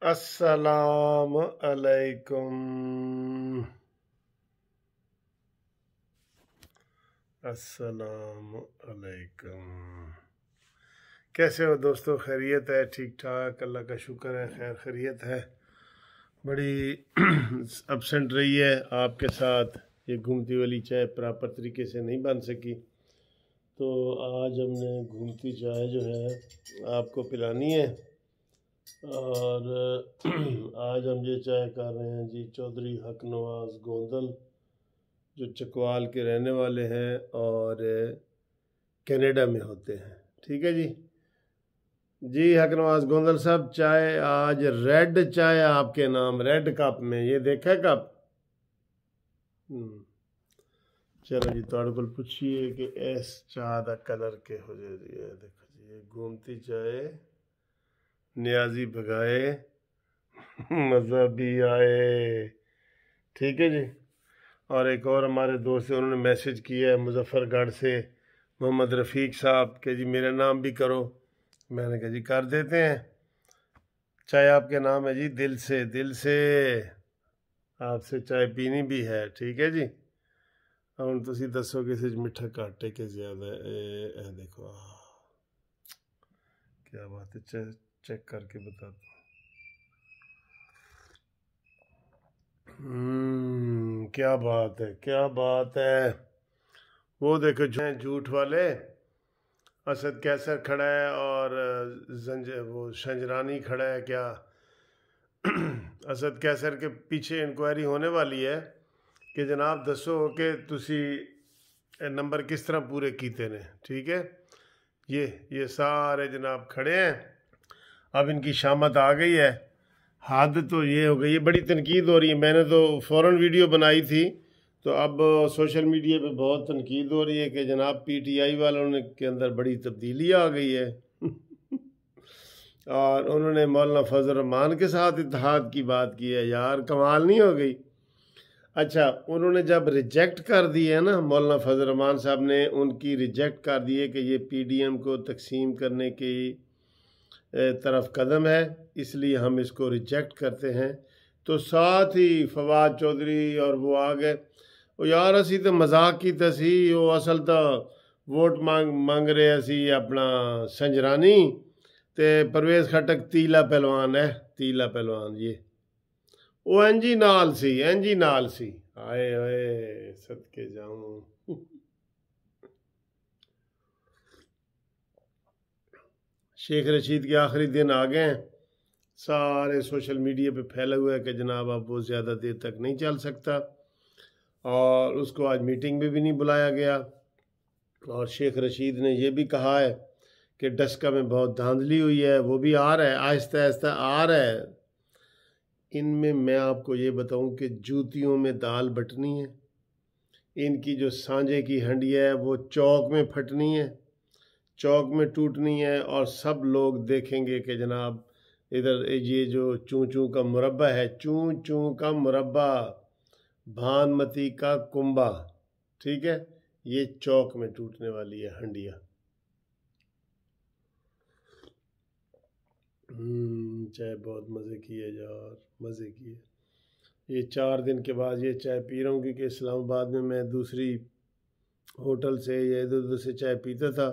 अस्सलाम अलैकुम। अस्सलाम अलैकुम। कैसे हो दोस्तों? खैरियत है? ठीक ठाक, अल्लाह का शुक्र है, खैर खैरियत है। बड़ी एब्सेंट रही है आपके साथ। ये घूमती वाली चाय प्रॉपर तरीके से नहीं बन सकी, तो आज हमने घूमती चाय जो है आपको पिलानी है। और आज हम ये चाय कर रहे हैं जी चौधरी हक नवाज गोंदल, जो चकवाल के रहने वाले हैं और कनाडा में होते हैं। ठीक है जी। जी हक नवाज गोंदल साहब, चाय आज रेड चाय आपके नाम, रेड कप में। ये देखा है कप? चलो जी, थोड़े को पूछिए कि इस चाह का कलर के हो जाए। देखो जी, ये घूमती चाय, न्याजी भगाए मज़ा भी आए। ठीक है जी। और एक और हमारे दोस्त हैं, उन्होंने मैसेज किया है मुजफ्फरगढ़ से, मोहम्मद रफ़ीक साहब, के जी मेरा नाम भी करो। मैंने कहा जी कर देते हैं। चाय आपके नाम है जी, दिल से दिल से आपसे चाय पीनी भी है। ठीक है जी। हम तुसी दसो कि इस मिठा घट है कि ज़्यादा है। देखो क्या बात है, चेक करके बताता हूँ। क्या बात है, क्या बात है। वो देखो झूठ वाले, असद कैसर खड़ा है और वो शंजरानी खड़ा है। क्या असद कैसर के पीछे इंक्वायरी होने वाली है कि जनाब दसो कि तुसी नंबर किस तरह पूरे कीते ने। ठीक है, ये सारे जनाब खड़े हैं। अब इनकी शामत आ गई है। हद तो ये हो गई है, बड़ी तनकीद हो रही है। मैंने तो फ़ौरन वीडियो बनाई थी, तो अब सोशल मीडिया पे बहुत तनकीद हो रही है कि जनाब पीटीआई वालों ने के अंदर बड़ी तब्दीली आ गई है और उन्होंने मौलाना फजल रहमान के साथ इत्तेहाद की बात की है। यार कमाल नहीं हो गई? अच्छा, उन्होंने जब रिजेक्ट कर दी है ना, मौलाना फजल रहमान साहब ने उनकी रिजेक्ट कर दी है कि ये पीडीएम को तकसीम करने की तरफ कदम है, इसलिए हम इसको रिजेक्ट करते हैं। तो साथ ही फवाद चौधरी और वो आ गए। वो यार असी तो मजाक की तसी, वो असल तो वोट मांग रहे असी अपना संजरानी, ते परवेज खटक तीला पहलवान है, तीला पहलवान। ये वो एंजी नाल सी, एंजी नाल सी। आए आए सदके जाऊं। शेख रशीद के आखिरी दिन आ गए हैं। सारे सोशल मीडिया पे फैला हुआ है कि जनाब अब वो ज़्यादा देर तक नहीं चल सकता, और उसको आज मीटिंग में भी नहीं बुलाया गया। और शेख रशीद ने यह भी कहा है कि डस्का में बहुत धांधली हुई है। वो भी आ रहा है, आहिस्ता आहिस्ता आ रहा है। इनमें मैं आपको ये बताऊं कि जूतियों में दाल बटनी है। इनकी जो सांझे की हंडिया है वो चौक में फटनी है, चौक में टूटनी है। और सब लोग देखेंगे कि जनाब इधर ये जो चूं चूं का मुरब्बा है, चूं चूं का मुरब्बा, भानमती का कुंबा, ठीक है, ये चौक में टूटने वाली है हंडिया। चाय बहुत मज़े की है यार, मज़े की है। ये 4 दिन के बाद ये चाय पी रहा हूँ, क्योंकि इस्लामाबाद में मैं दूसरी होटल से या इधर उधर से चाय पीता था,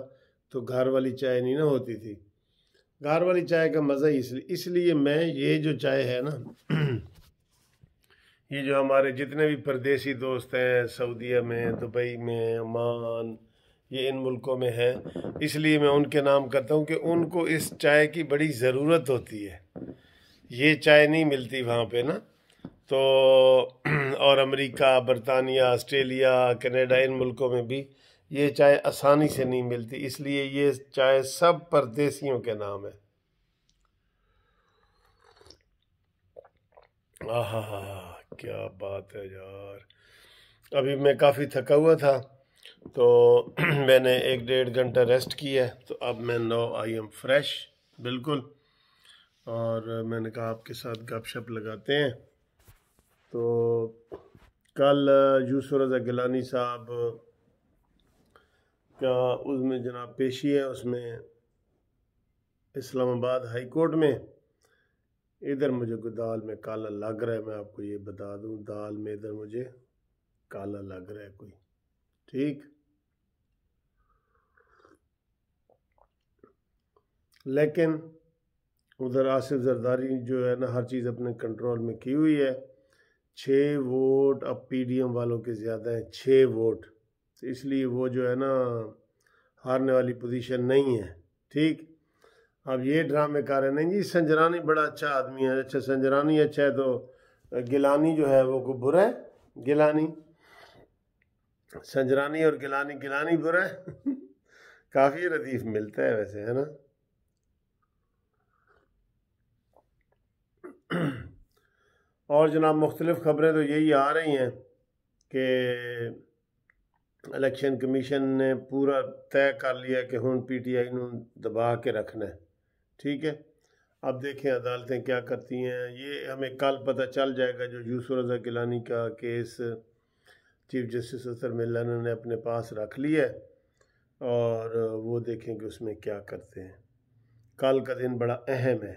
तो घर वाली चाय नहीं ना होती थी। घर वाली चाय का मज़ा ही इसलिए मैं ये जो चाय है ना ये जो हमारे जितने भी परदेसी दोस्त हैं सऊदीया में, दुबई में, ओमान, ये इन मुल्कों में हैं, इसलिए मैं उनके नाम करता हूँ कि उनको इस चाय की बड़ी ज़रूरत होती है। ये चाय नहीं मिलती वहाँ पे ना, तो और अमेरिका, बरतानिया, ऑस्ट्रेलिया, कनाडा, इन मुल्कों में भी ये चाय आसानी से नहीं मिलती, इसलिए ये चाय सब परदेसियों के नाम है। आहा, क्या बात है यार। अभी मैं काफ़ी थका हुआ था, तो मैंने 1-1.5 घंटा रेस्ट किया, तो अब मैं नाउ आई एम फ्रेश बिल्कुल। और मैंने कहा आपके साथ गपशप लगाते हैं। तो कल यूसुफ रज़ा गिलानी साहब का उसमें जनाब पेशी है, उसमें इस्लामाबाद हाई कोर्ट में इधर मुझे कोई दाल में काला लग रहा है, मैं आपको ये बता दूं, दाल में इधर मुझे काला लग रहा है कोई। ठीक, लेकिन उधर आसिफ जरदारी जो है ना हर चीज़ अपने कंट्रोल में की हुई है। 6 वोट अब पीडीएम वालों के ज़्यादा हैं, 6 वोट, तो इसलिए वो जो है ना हारने वाली पोजीशन नहीं है। ठीक, अब ये ड्रामे कर रहे नहीं जी संजरानी बड़ा अच्छा आदमी है। अच्छा, संजरानी अच्छा है तो गिलानी जो है वो को बुरा है? गिलानी, संजरानी और गिलानी, गिलानी बुरा है? काफ़ी रदीफ मिलता है वैसे, है ना। और जनाब मुख्तलिफ खबरें तो यही आ रही हैं कि इलेक्शन कमीशन ने पूरा तय कर लिया कि हुन पीटीआई नू दबा के रखना है। ठीक है, अब देखें अदालतें क्या करती हैं, ये हमें कल पता चल जाएगा। जो यूसुफ रज़ा गिलानी का केस चीफ जस्टिस असर मिल्लन ने अपने पास रख लिया है और वो देखेंगे उसमें क्या करते हैं। कल का दिन बड़ा अहम है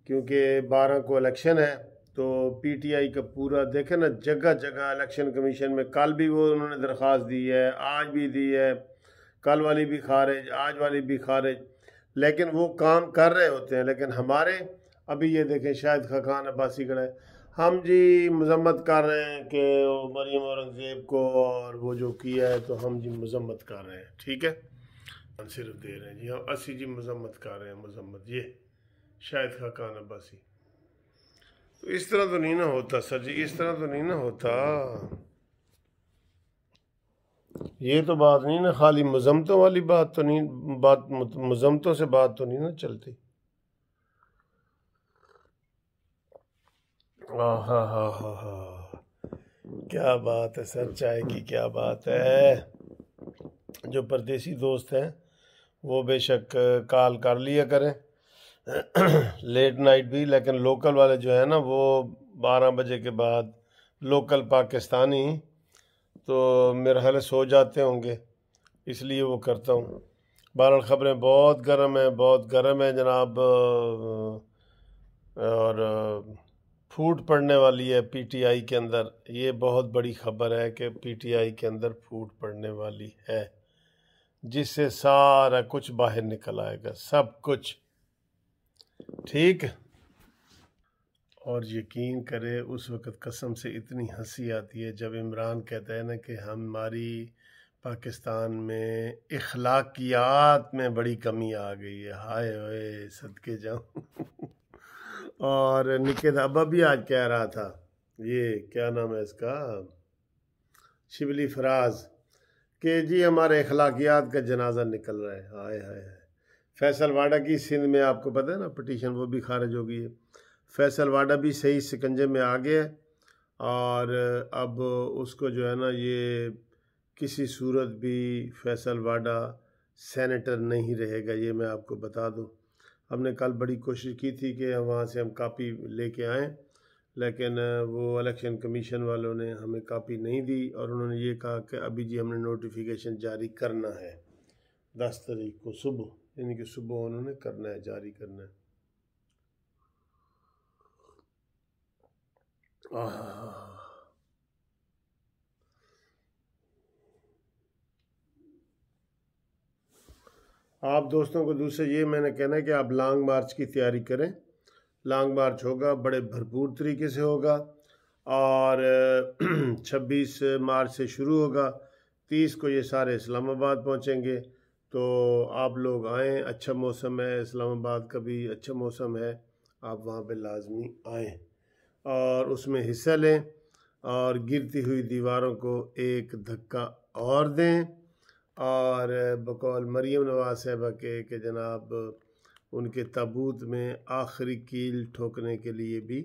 क्योंकि 12 को इलेक्शन है, तो पीटीआई का पूरा देखें ना, जगह जगह इलेक्शन कमीशन में कल भी वो उन्होंने दरख्वास्त दी है, आज भी दी है, कल वाली भी खारिज, आज वाली भी खारिज, लेकिन वो काम कर रहे होते हैं। लेकिन हमारे अभी ये देखें शाहिद खान अब्बासी खड़ा है, हम जी मजम्मत कर रहे हैं कि वो मरियम औरंगज़ेब को और वो जो किया है, तो हम जी मजम्मत कर रहे हैं। ठीक है, सिर्फ दे रहे हैं जी, हम असी जी मजम्मत कर रहे हैं, मजम्मत ये शाहिद खान अब्बासी। तो इस तरह तो नहीं ना होता सर जी, इस तरह तो नहीं ना होता। ये तो बात नहीं ना, खाली मजम्मतों वाली बात तो नहीं, बात मजम्मतों से बात तो नहीं ना चलती। हा हा हा हा, क्या बात है सर, चाय की क्या बात है। जो परदेसी दोस्त हैं वो बेशक कॉल कर लिया करें लेट नाइट भी, लेकिन लोकल वाले जो है ना वो 12 बजे के बाद लोकल पाकिस्तानी तो मेरे ख्याल सो जाते होंगे, इसलिए वो करता हूँ। बहरहाल खबरें बहुत गर्म है, बहुत गर्म है जनाब, और फूट पड़ने वाली है पीटीआई के अंदर। ये बहुत बड़ी खबर है कि पीटीआई के अंदर फूट पड़ने वाली है, जिससे सारा कुछ बाहर निकल आएगा, सब कुछ। ठीक, और यकीन करे उस वक़्त कसम से इतनी हंसी आती है जब इमरान कहता है ना कि हमारी पाकिस्तान में इखलाकियात में बड़ी कमी आ गई है। हाय ओए सदके जाऊं और निकेत अब्बा भी आज कह रहा था, ये क्या नाम है इसका, शिबली फराज, कि जी हमारे इखलाकियात का जनाजा निकल रहा है। हाय हाय हाय। फैसल वाडा की सिंध में आपको पता है ना पटिशन, वो भी खारिज हो गई है। फैसल वाडा भी सही शिकंजे में आ गया है और अब उसको जो है ना ये किसी सूरत भी फैसल वाडा सेनेटर नहीं रहेगा, ये मैं आपको बता दूं। हमने कल बड़ी कोशिश की थी कि वहाँ से हम कापी लेके आएँ, लेकिन वो इलेक्शन कमीशन वालों ने हमें कापी नहीं दी और उन्होंने ये कहा कि अभी जी हमने नोटिफिकेशन जारी करना है 10 तारीख को सुबह, यानी कि सुबह उन्होंने करना है, जारी करना है। आप दोस्तों को दूसरे ये मैंने कहना है कि आप लॉन्ग मार्च की तैयारी करें। लॉन्ग मार्च होगा, बड़े भरपूर तरीके से होगा और 26 मार्च से शुरू होगा, 30 को ये सारे इस्लामाबाद पहुंचेंगे। तो आप लोग आएँ, अच्छा मौसम है, इस्लामाबाद का भी अच्छा मौसम है, आप वहाँ पे लाजमी आएँ और उसमें हिस्सा लें और गिरती हुई दीवारों को एक धक्का और दें और बकौल मरियम नवाज साहबा के जनाब उनके ताबूत में आखिरी कील ठोकने के लिए भी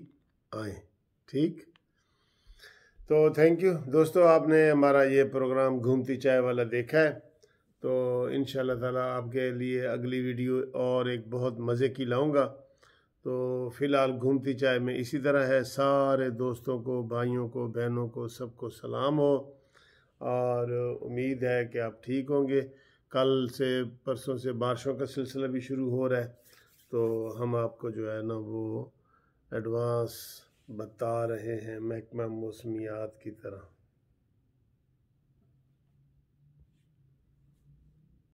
आएँ। ठीक, तो थैंक यू दोस्तों, आपने हमारा ये प्रोग्राम घूमती चाय वाला देखा है। तो इंशाल्लाह ताला आपके लिए अगली वीडियो और एक बहुत मज़े की लाऊंगा। तो फ़िलहाल घूमती चाय में इसी तरह है। सारे दोस्तों को, भाइयों को, बहनों को, सबको सलाम हो और उम्मीद है कि आप ठीक होंगे। कल से परसों से बारिशों का सिलसिला भी शुरू हो रहा है, तो हम आपको जो है ना वो एडवांस बता रहे हैं महकमा मौसमियात की तरह।